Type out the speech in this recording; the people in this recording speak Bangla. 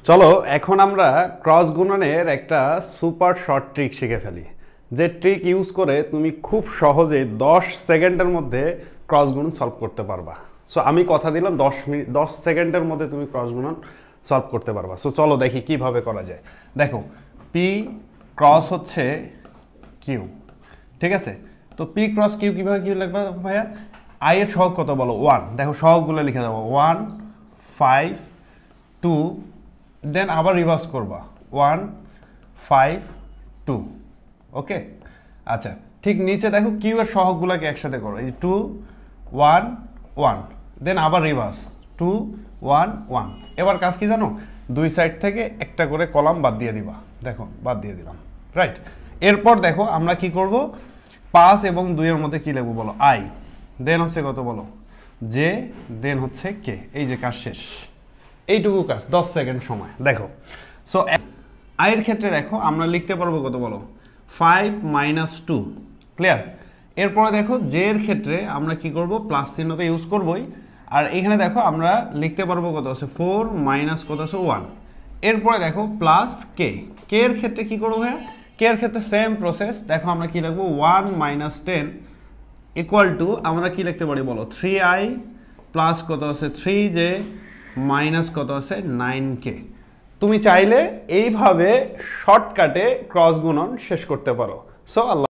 চলো এখন আমরা ক্রস গুণনের একটা সুপার শর্ট ট্রিক শিখে ফেলি, যে ট্রিক ইউজ করে তুমি খুব সহজে 10 সেকেন্ডের মধ্যে ক্রস গুণন সলভ করতে পারবা। সো আমি কথা দিলাম 10 সেকেন্ডের মধ্যে তুমি ক্রস গুণন সলভ করতে পারবা। সো চলো দেখি কিভাবে করা যায়। দেখো পি ক্রস হচ্ছে কিউ, ঠিক আছে? তো পি ক্রস কিউ কিভাবে কিউ লিখবা ভাইয়া? আই এর সহগ কত বলো? 1। দেখো সহগগুলো লিখে দেবো 1 5 2, দেন আবার রিভার্স করবা 1 5 2। ওকে, আচ্ছা ঠিক নিচে দেখো কিউ এর সহগগুলোকে একসাথে করো, এই 2 1 1, দেন আবার রিভার্স 2 1 1। এবার কাজ কি জানো? দুই সাইড থেকে একটা করে কলাম বাদ দিয়ে দিবা। দেখো বাদ দিয়ে দিলাম, রাইট? এরপর দেখো আমরা কি করব, 5 এবং 2 এর মধ্যে কি লিখবো বলো? আই, দেন হচ্ছে কত বলো? জে, দেন হচ্ছে কে। এই যে কাজ শেষ, এইটুকু কাজ 10 সেকেন্ড সময়। দেখো সো আয়ের ক্ষেত্রে দেখো আমরা লিখতে পারবো কত বলো? 5 - 2, ক্লিয়ার? এরপরে দেখো জে এর ক্ষেত্রে আমরা কি করব? প্লাস চিহ্ন তো ইউজ করবই, আর এখানে দেখো আমরা লিখতে পারবো কত আছে? 4 মাইনাস কত আছে? 1। এরপরে দেখো প্লাস কে। কে এর ক্ষেত্রে কি করবো ভাইয়া? কে এর ক্ষেত্রে সেম প্রসেস। দেখো আমরা কি লিখবো? 1 - 10 ইকুয়াল টু আমরা কি লিখতে পারি বলো? 3i প্লাস কত আছে? 3j মাইনাস কত আছে? 9k। তুমি চাইলে এইভাবে শর্টকাটে ক্রস গুণন শেষ করতে পারো। সো আল্লাহ।